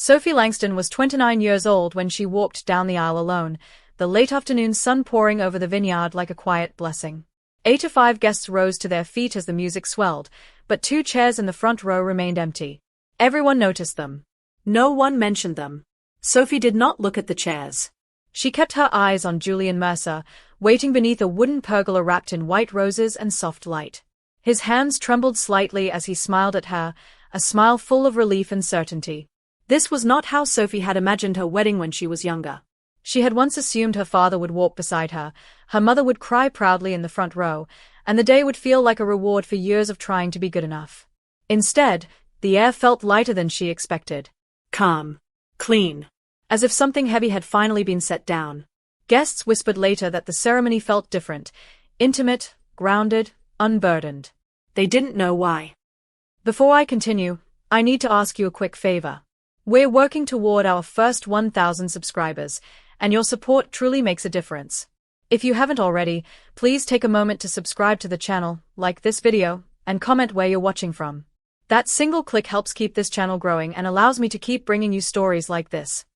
Sophie Langston was 29 years old when she walked down the aisle alone, the late afternoon sun pouring over the vineyard like a quiet blessing. 8 to 5 guests rose to their feet as the music swelled, but 2 chairs in the front row remained empty. Everyone noticed them. No one mentioned them. Sophie did not look at the chairs. She kept her eyes on Julian Mercer, waiting beneath a wooden pergola wrapped in white roses and soft light. His hands trembled slightly as he smiled at her, a smile full of relief and certainty. This was not how Sophie had imagined her wedding when she was younger. She had once assumed her father would walk beside her, her mother would cry proudly in the front row, and the day would feel like a reward for years of trying to be good enough. Instead, the air felt lighter than she expected. Calm. Clean. As if something heavy had finally been set down. Guests whispered later that the ceremony felt different, intimate, grounded, unburdened. They didn't know why. Before I continue, I need to ask you a quick favor. We're working toward our first 1,000 subscribers, and your support truly makes a difference. If you haven't already, please take a moment to subscribe to the channel, like this video, and comment where you're watching from. That single click helps keep this channel growing and allows me to keep bringing you stories like this.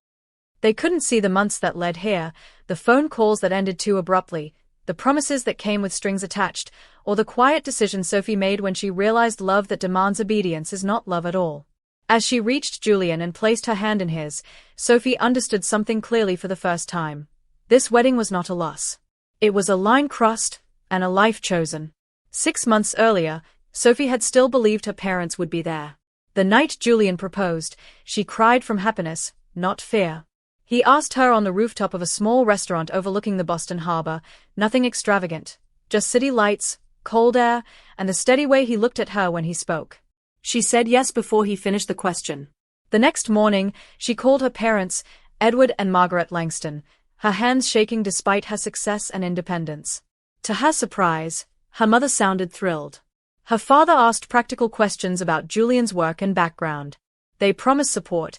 They couldn't see the months that led here, the phone calls that ended too abruptly, the promises that came with strings attached, or the quiet decision Sophie made when she realized love that demands obedience is not love at all. As she reached Julian and placed her hand in his, Sophie understood something clearly for the first time. This wedding was not a loss. It was a line crossed, and a life chosen. 6 months earlier, Sophie had still believed her parents would be there. The night Julian proposed, she cried from happiness, not fear. He asked her on the rooftop of a small restaurant overlooking the Boston Harbor, nothing extravagant, just city lights, cold air, and the steady way he looked at her when he spoke. She said yes before he finished the question. The next morning, she called her parents, Edward and Margaret Langston, her hands shaking despite her success and independence. To her surprise, her mother sounded thrilled. Her father asked practical questions about Julian's work and background. They promised support,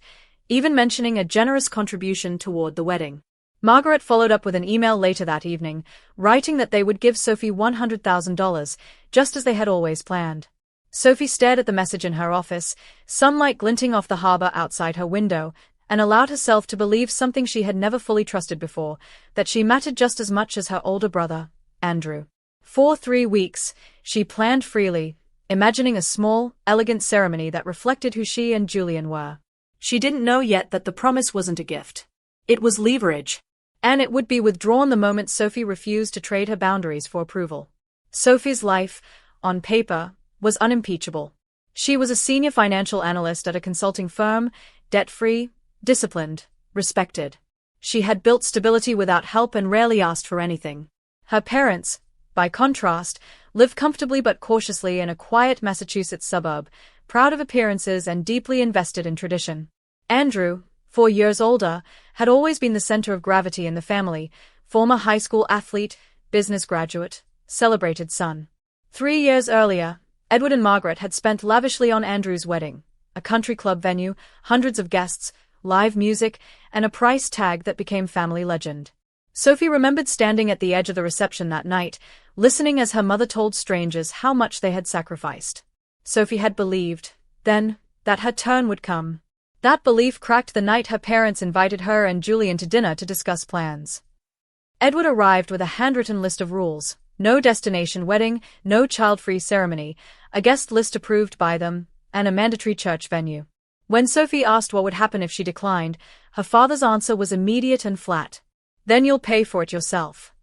even mentioning a generous contribution toward the wedding. Margaret followed up with an email later that evening, writing that they would give Sophie $100,000, just as they had always planned. Sophie stared at the message in her office, sunlight glinting off the harbor outside her window, and allowed herself to believe something she had never fully trusted before, that she mattered just as much as her older brother, Andrew. For 3 weeks, she planned freely, imagining a small, elegant ceremony that reflected who she and Julian were. She didn't know yet that the promise wasn't a gift. It was leverage. And it would be withdrawn the moment Sophie refused to trade her boundaries for approval. Sophie's life, on paper, was unimpeachable. She was a senior financial analyst at a consulting firm, debt-free, disciplined, respected. She had built stability without help and rarely asked for anything. Her parents, by contrast, lived comfortably but cautiously in a quiet Massachusetts suburb, proud of appearances and deeply invested in tradition. Andrew, 4 years older, had always been the center of gravity in the family, former high school athlete, business graduate, celebrated son. 3 years earlier, Edward and Margaret had spent lavishly on Andrew's wedding, a country club venue, hundreds of guests, live music, and a price tag that became family legend. Sophie remembered standing at the edge of the reception that night, listening as her mother told strangers how much they had sacrificed. Sophie had believed, then, that her turn would come. That belief cracked the night her parents invited her and Julian to dinner to discuss plans. Edward arrived with a handwritten list of rules: no destination wedding, no child-free ceremony, a guest list approved by them, and a mandatory church venue. When Sophie asked what would happen if she declined, her father's answer was immediate and flat. Then you'll pay for it yourself.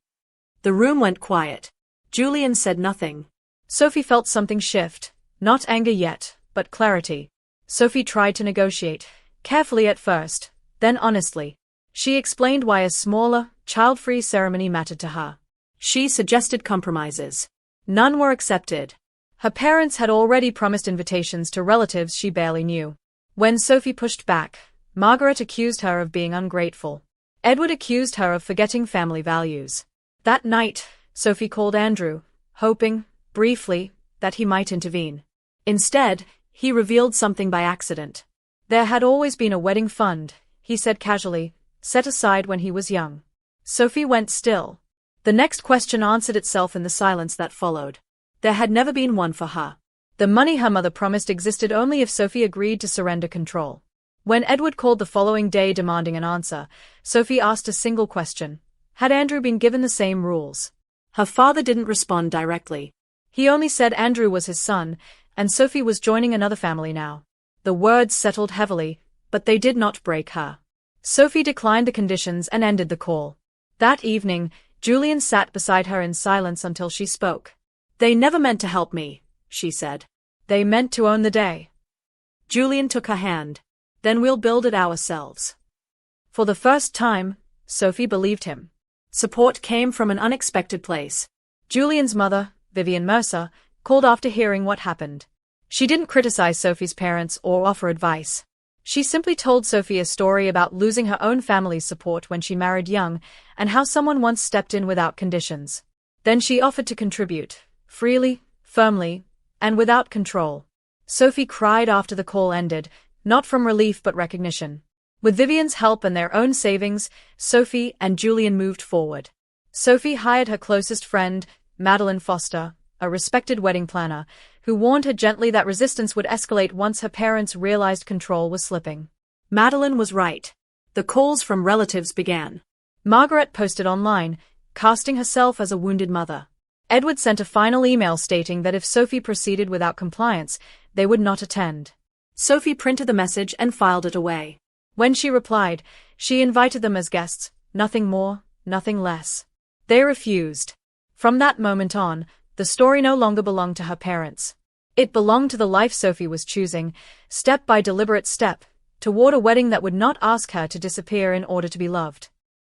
The room went quiet. Julian said nothing. Sophie felt something shift, not anger yet, but clarity. Sophie tried to negotiate, carefully at first, then honestly. She explained why a smaller, child-free ceremony mattered to her. She suggested compromises. None were accepted. Her parents had already promised invitations to relatives she barely knew. When Sophie pushed back, Margaret accused her of being ungrateful. Edward accused her of forgetting family values. That night, Sophie called Andrew, hoping, briefly, that he might intervene. Instead, he revealed something by accident. There had always been a wedding fund, he said casually, set aside when he was young. Sophie went still. The next question answered itself in the silence that followed. There had never been one for her. The money her mother promised existed only if Sophie agreed to surrender control. When Edward called the following day demanding an answer, Sophie asked a single question. Had Andrew been given the same rules? Her father didn't respond directly. He only said Andrew was his son, and Sophie was joining another family now. The words settled heavily, but they did not break her. Sophie declined the conditions and ended the call. That evening, Julian sat beside her in silence until she spoke. They never meant to help me, she said. They meant to own the day. Julian took her hand. Then we'll build it ourselves. For the first time, Sophie believed him. Support came from an unexpected place. Julian's mother, Vivian Mercer, called after hearing what happened. She didn't criticize Sophie's parents or offer advice. She simply told Sophie a story about losing her own family's support when she married young and how someone once stepped in without conditions. Then she offered to contribute, freely, firmly, and without control. Sophie cried after the call ended, not from relief but recognition. With Vivian's help and their own savings, Sophie and Julian moved forward. Sophie hired her closest friend, Madeline Foster, a respected wedding planner, who warned her gently that resistance would escalate once her parents realized control was slipping. Madeline was right. The calls from relatives began. Margaret posted online, casting herself as a wounded mother. Edward sent a final email stating that if Sophie proceeded without compliance, they would not attend. Sophie printed the message and filed it away. When she replied, she invited them as guests, nothing more, nothing less. They refused. From that moment on, the story no longer belonged to her parents. It belonged to the life Sophie was choosing, step by deliberate step, toward a wedding that would not ask her to disappear in order to be loved.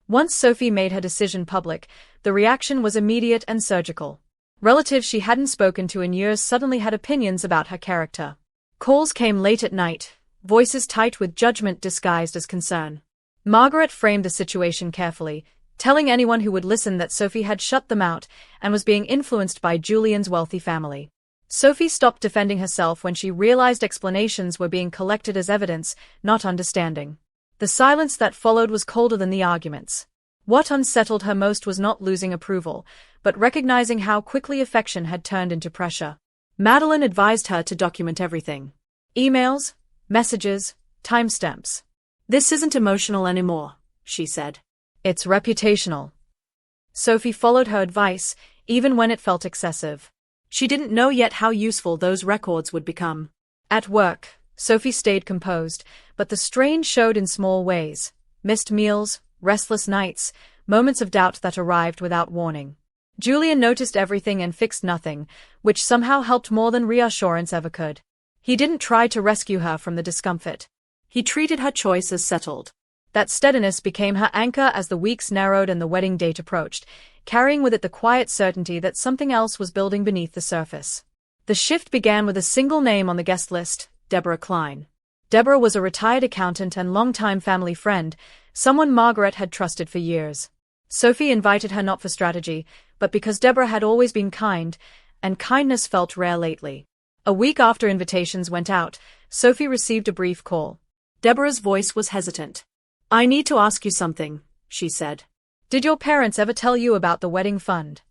Once Sophie made her decision public, the reaction was immediate and surgical. Relatives she hadn't spoken to in years suddenly had opinions about her character. Calls came late at night, voices tight with judgment disguised as concern. Margaret framed the situation carefully, telling anyone who would listen that Sophie had shut them out and was being influenced by Julian's wealthy family. Sophie stopped defending herself when she realized explanations were being collected as evidence, not understanding. The silence that followed was colder than the arguments. What unsettled her most was not losing approval, but recognizing how quickly affection had turned into pressure. Madeline advised her to document everything. Emails, messages, timestamps. This isn't emotional anymore, she said. It's reputational. Sophie followed her advice, even when it felt excessive. She didn't know yet how useful those records would become. At work, Sophie stayed composed, but the strain showed in small ways. Missed meals, restless nights, moments of doubt that arrived without warning. Julian noticed everything and fixed nothing, which somehow helped more than reassurance ever could. He didn't try to rescue her from the discomfort. He treated her choice as settled. That steadiness became her anchor as the weeks narrowed and the wedding date approached, carrying with it the quiet certainty that something else was building beneath the surface. The shift began with a single name on the guest list, Deborah Klein. Deborah was a retired accountant and longtime family friend, someone Margaret had trusted for years. Sophie invited her not for strategy, but because Deborah had always been kind, and kindness felt rare lately. A week after invitations went out, Sophie received a brief call. Deborah's voice was hesitant. I need to ask you something, she said. Did your parents ever tell you about the wedding fund?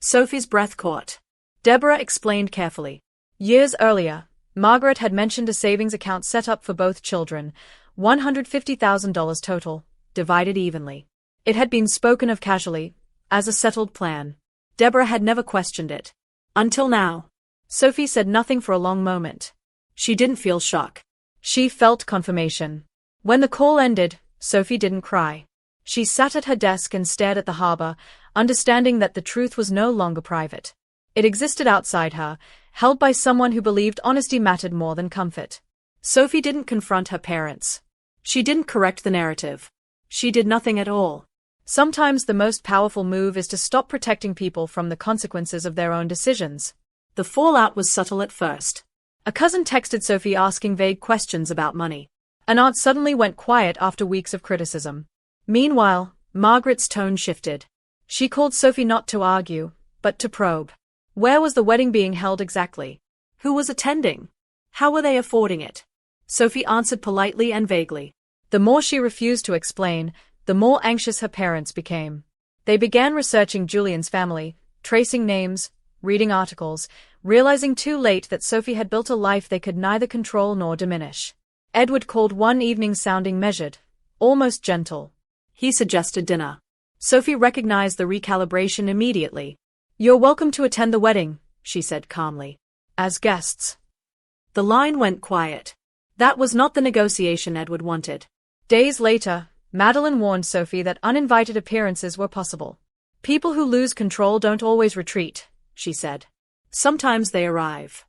Sophie's breath caught. Deborah explained carefully. Years earlier, Margaret had mentioned a savings account set up for both children, $150,000 total, divided evenly. It had been spoken of casually, as a settled plan. Deborah had never questioned it. Until now. Sophie said nothing for a long moment. She didn't feel shock. She felt confirmation. When the call ended, Sophie didn't cry. She sat at her desk and stared at the harbor, understanding that the truth was no longer private. It existed outside her, held by someone who believed honesty mattered more than comfort. Sophie didn't confront her parents. She didn't correct the narrative. She did nothing at all. Sometimes the most powerful move is to stop protecting people from the consequences of their own decisions. The fallout was subtle at first. A cousin texted Sophie asking vague questions about money. An aunt suddenly went quiet after weeks of criticism. Meanwhile, Margaret's tone shifted. She called Sophie not to argue, but to probe. Where was the wedding being held exactly? Who was attending? How were they affording it? Sophie answered politely and vaguely. The more she refused to explain, the more anxious her parents became. They began researching Julian's family, tracing names, reading articles, realizing too late that Sophie had built a life they could neither control nor diminish. Edward called one evening sounding measured, almost gentle. He suggested dinner. Sophie recognized the recalibration immediately. "You're welcome to attend the wedding," she said calmly. "As guests." The line went quiet. That was not the negotiation Edward wanted. Days later, Madeline warned Sophie that uninvited appearances were possible. "People who lose control don't always retreat," she said. "Sometimes they arrive."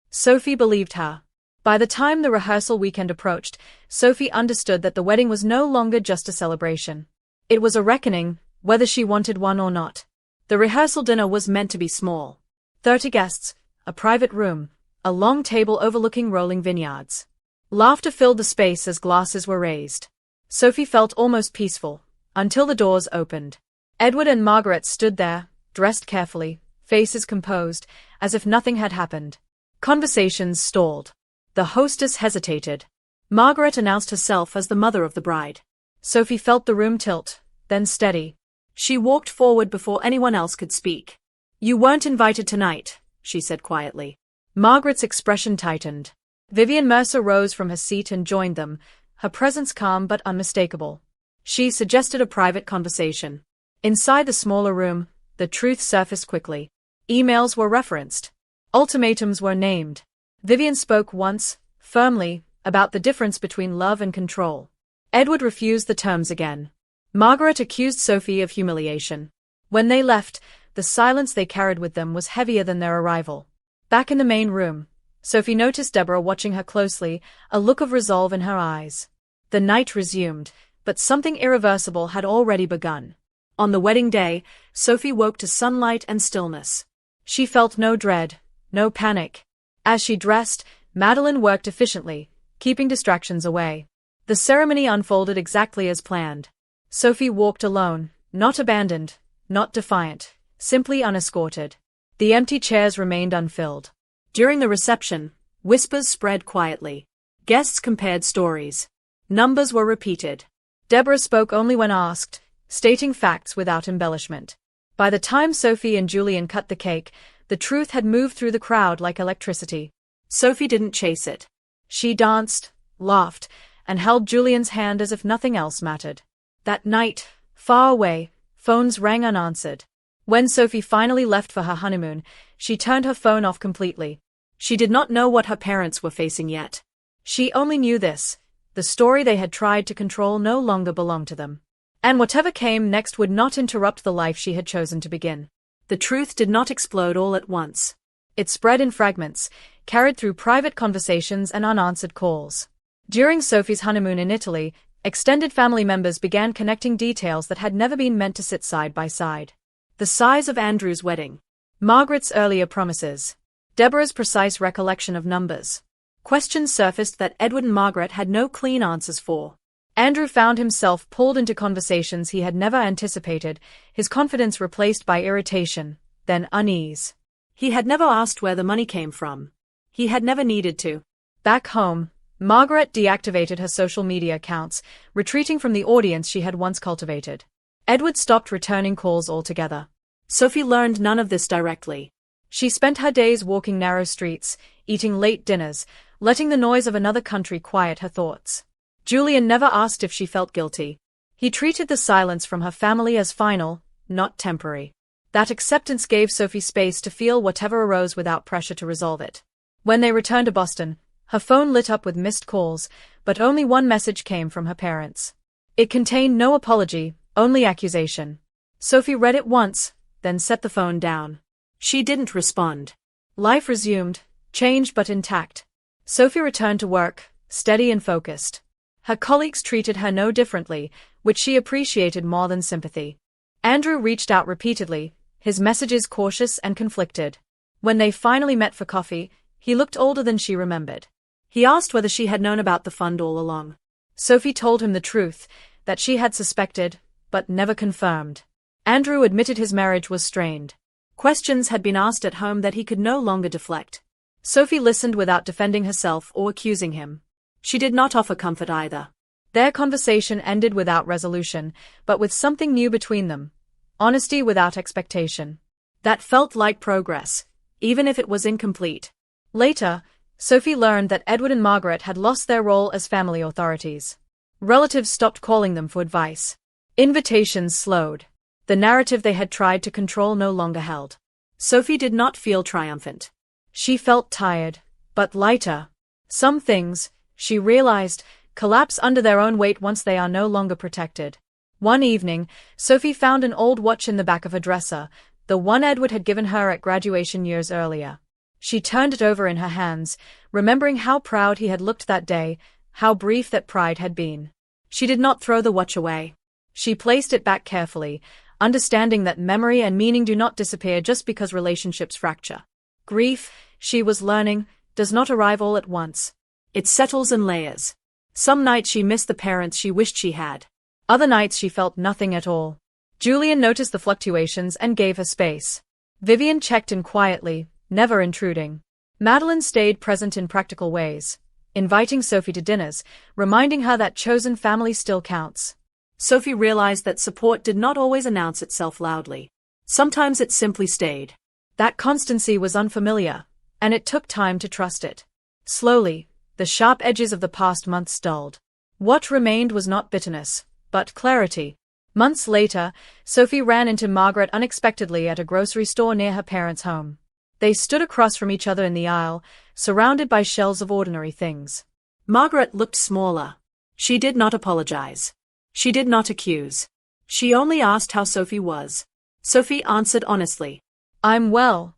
Sophie believed her. By the time the rehearsal weekend approached, Sophie understood that the wedding was no longer just a celebration. It was a reckoning, whether she wanted one or not. The rehearsal dinner was meant to be small. 30 guests, a private room, a long table overlooking rolling vineyards. Laughter filled the space as glasses were raised. Sophie felt almost peaceful, until the doors opened. Edward and Margaret stood there, dressed carefully, faces composed, as if nothing had happened. Conversations stalled. The hostess hesitated. Margaret announced herself as the mother of the bride. Sophie felt the room tilt, then steady. She walked forward before anyone else could speak. "You weren't invited tonight," she said quietly. Margaret's expression tightened. Vivian Mercer rose from her seat and joined them, her presence calm but unmistakable. She suggested a private conversation. Inside the smaller room, the truth surfaced quickly. Emails were referenced. Ultimatums were named. Vivian spoke once, firmly, about the difference between love and control. Edward refused the terms again. Margaret accused Sophie of humiliation. When they left, the silence they carried with them was heavier than their arrival. Back in the main room, Sophie noticed Deborah watching her closely, a look of resolve in her eyes. The night resumed, but something irreversible had already begun. On the wedding day, Sophie woke to sunlight and stillness. She felt no dread, no panic. As she dressed, Madeline worked efficiently, keeping distractions away. The ceremony unfolded exactly as planned. Sophie walked alone, not abandoned, not defiant, simply unescorted. The empty chairs remained unfilled. During the reception, whispers spread quietly. Guests compared stories. Numbers were repeated. Deborah spoke only when asked, stating facts without embellishment. By the time Sophie and Julian cut the cake, the truth had moved through the crowd like electricity. Sophie didn't chase it. She danced, laughed, and held Julian's hand as if nothing else mattered. That night, far away, phones rang unanswered. When Sophie finally left for her honeymoon, she turned her phone off completely. She did not know what her parents were facing yet. She only knew this: the story they had tried to control no longer belonged to them. And whatever came next would not interrupt the life she had chosen to begin. The truth did not explode all at once. It spread in fragments, carried through private conversations and unanswered calls. During Sophie's honeymoon in Italy, extended family members began connecting details that had never been meant to sit side by side. The size of Andrew's wedding. Margaret's earlier promises. Deborah's precise recollection of numbers. Questions surfaced that Edward and Margaret had no clean answers for. Andrew found himself pulled into conversations he had never anticipated, his confidence replaced by irritation, then unease. He had never asked where the money came from. He had never needed to. Back home, Margaret deactivated her social media accounts, retreating from the audience she had once cultivated. Edward stopped returning calls altogether. Sophie learned none of this directly. She spent her days walking narrow streets, eating late dinners, letting the noise of another country quiet her thoughts. Julian never asked if she felt guilty. He treated the silence from her family as final, not temporary. That acceptance gave Sophie space to feel whatever arose without pressure to resolve it. When they returned to Boston, her phone lit up with missed calls, but only one message came from her parents. It contained no apology, only accusation. Sophie read it once, then set the phone down. She didn't respond. Life resumed, changed but intact. Sophie returned to work, steady and focused. Her colleagues treated her no differently, which she appreciated more than sympathy. Andrew reached out repeatedly, his messages cautious and conflicted. When they finally met for coffee, he looked older than she remembered. He asked whether she had known about the fund all along. Sophie told him the truth, that she had suspected, but never confirmed. Andrew admitted his marriage was strained. Questions had been asked at home that he could no longer deflect. Sophie listened without defending herself or accusing him. She did not offer comfort either. Their conversation ended without resolution, but with something new between them. Honesty without expectation. That felt like progress, even if it was incomplete. Later, Sophie learned that Edward and Margaret had lost their role as family authorities. Relatives stopped calling them for advice. Invitations slowed. The narrative they had tried to control no longer held. Sophie did not feel triumphant. She felt tired, but lighter. Some things, she realized, collapse under their own weight once they are no longer protected. One evening, Sophie found an old watch in the back of her dresser, the one Edward had given her at graduation years earlier. She turned it over in her hands, remembering how proud he had looked that day, how brief that pride had been. She did not throw the watch away. She placed it back carefully, understanding that memory and meaning do not disappear just because relationships fracture. Grief, she was learning, does not arrive all at once. It settles in layers. Some nights she missed the parents she wished she had. Other nights she felt nothing at all. Julian noticed the fluctuations and gave her space. Vivian checked in quietly, never intruding. Madeline stayed present in practical ways, inviting Sophie to dinners, reminding her that chosen family still counts. Sophie realized that support did not always announce itself loudly. Sometimes it simply stayed. That constancy was unfamiliar, and it took time to trust it. Slowly, the sharp edges of the past months dulled. What remained was not bitterness, but clarity. Months later, Sophie ran into Margaret unexpectedly at a grocery store near her parents' home. They stood across from each other in the aisle, surrounded by shelves of ordinary things. Margaret looked smaller. She did not apologize. She did not accuse. She only asked how Sophie was. Sophie answered honestly. "I'm well."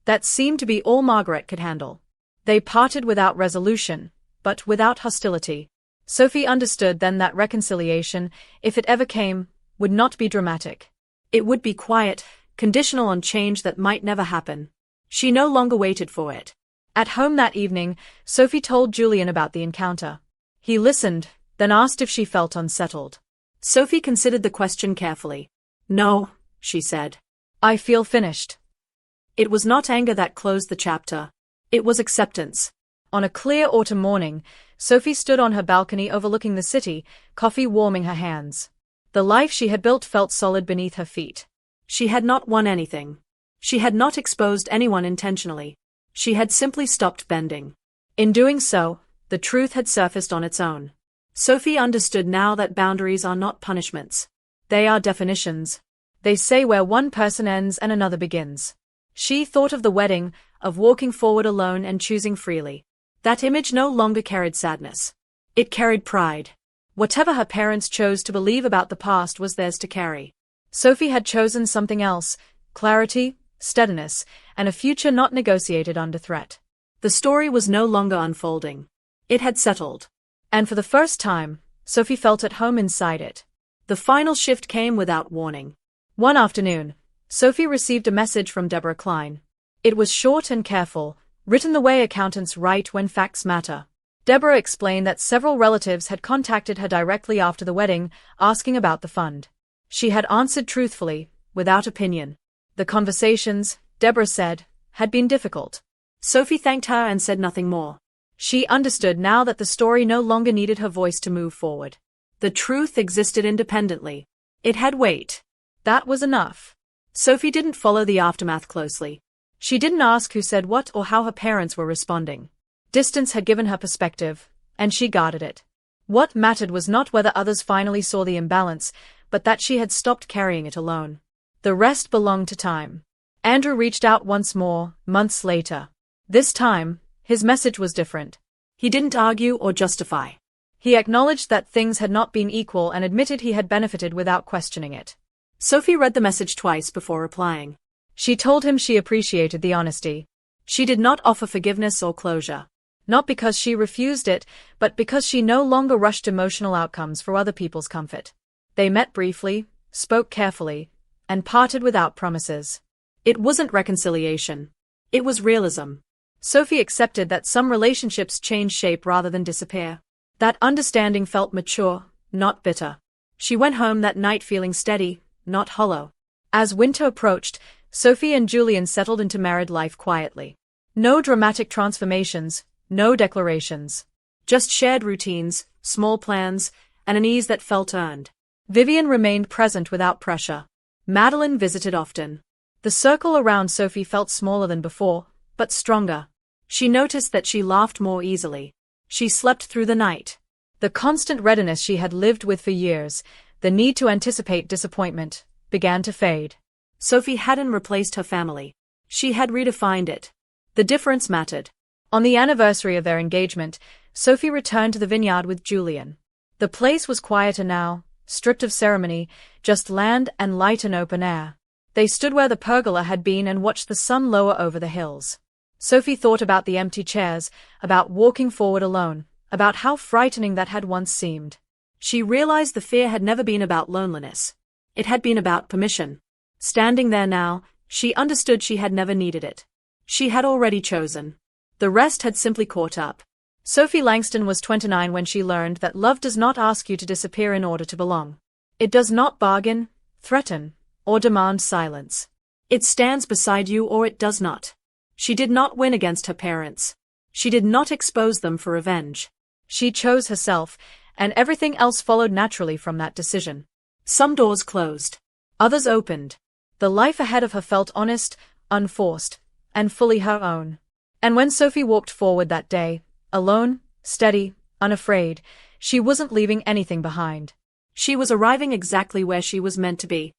That seemed to be all Margaret could handle. They parted without resolution, but without hostility. Sophie understood then that reconciliation, if it ever came, would not be dramatic. It would be quiet, conditional on change that might never happen. She no longer waited for it. At home that evening, Sophie told Julian about the encounter. He listened, then asked if she felt unsettled. Sophie considered the question carefully. "No," she said. "I feel finished." It was not anger that closed the chapter. It was acceptance. On a clear autumn morning, Sophie stood on her balcony overlooking the city, coffee warming her hands. The life she had built felt solid beneath her feet. She had not won anything. She had not exposed anyone intentionally. She had simply stopped bending. In doing so, the truth had surfaced on its own. Sophie understood now that boundaries are not punishments. They are definitions. They say where one person ends and another begins. She thought of the wedding, of walking forward alone and choosing freely. That image no longer carried sadness. It carried pride. Whatever her parents chose to believe about the past was theirs to carry. Sophie had chosen something else: clarity, steadiness, and a future not negotiated under threat. The story was no longer unfolding. It had settled. And for the first time, Sophie felt at home inside it. The final shift came without warning. One afternoon, Sophie received a message from Deborah Klein. It was short and careful, written the way accountants write when facts matter. Deborah explained that several relatives had contacted her directly after the wedding, asking about the fund. She had answered truthfully, without opinion. The conversations, Deborah said, had been difficult. Sophie thanked her and said nothing more. She understood now that the story no longer needed her voice to move forward. The truth existed independently. It had weight. That was enough. Sophie didn't follow the aftermath closely. She didn't ask who said what or how her parents were responding. Distance had given her perspective, and she guarded it. What mattered was not whether others finally saw the imbalance, but that she had stopped carrying it alone. The rest belonged to time. Andrew reached out once more, months later. This time, his message was different. He didn't argue or justify. He acknowledged that things had not been equal and admitted he had benefited without questioning it. Sophie read the message twice before replying. She told him she appreciated the honesty. She did not offer forgiveness or closure. Not because she refused it, but because she no longer rushed emotional outcomes for other people's comfort. They met briefly, spoke carefully, and parted without promises. It wasn't reconciliation. It was realism. Sophie accepted that some relationships change shape rather than disappear. That understanding felt mature, not bitter. She went home that night feeling steady, not hollow. As winter approached, Sophie and Julian settled into married life quietly. No dramatic transformations, no declarations. Just shared routines, small plans, and an ease that felt earned. Vivian remained present without pressure. Madeline visited often. The circle around Sophie felt smaller than before, but stronger. She noticed that she laughed more easily. She slept through the night. The constant readiness she had lived with for years, the need to anticipate disappointment, began to fade. Sophie hadn't replaced her family. She had redefined it. The difference mattered. On the anniversary of their engagement, Sophie returned to the vineyard with Julian. The place was quieter now, stripped of ceremony, just land and light and open air. They stood where the pergola had been and watched the sun lower over the hills. Sophie thought about the empty chairs, about walking forward alone, about how frightening that had once seemed. She realized the fear had never been about loneliness. It had been about permission. Standing there now, she understood she had never needed it. She had already chosen. The rest had simply caught up. Sophie Langston was 29 when she learned that love does not ask you to disappear in order to belong. It does not bargain, threaten, or demand silence. It stands beside you or it does not. She did not win against her parents. She did not expose them for revenge. She chose herself, and everything else followed naturally from that decision. Some doors closed. Others opened. The life ahead of her felt honest, unforced, and fully her own. And when Sophie walked forward that day, alone, steady, unafraid, she wasn't leaving anything behind. She was arriving exactly where she was meant to be.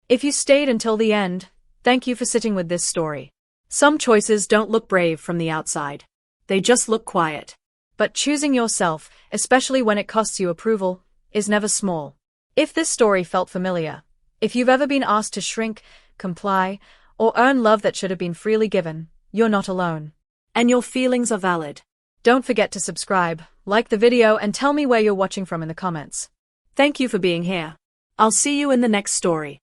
If you stayed until the end, thank you for sitting with this story. Some choices don't look brave from the outside. They just look quiet. But choosing yourself, especially when it costs you approval, is never small. If this story felt familiar, if you've ever been asked to shrink, comply, or earn love that should have been freely given, you're not alone. And your feelings are valid. Don't forget to subscribe, like the video, and tell me where you're watching from in the comments. Thank you for being here. I'll see you in the next story.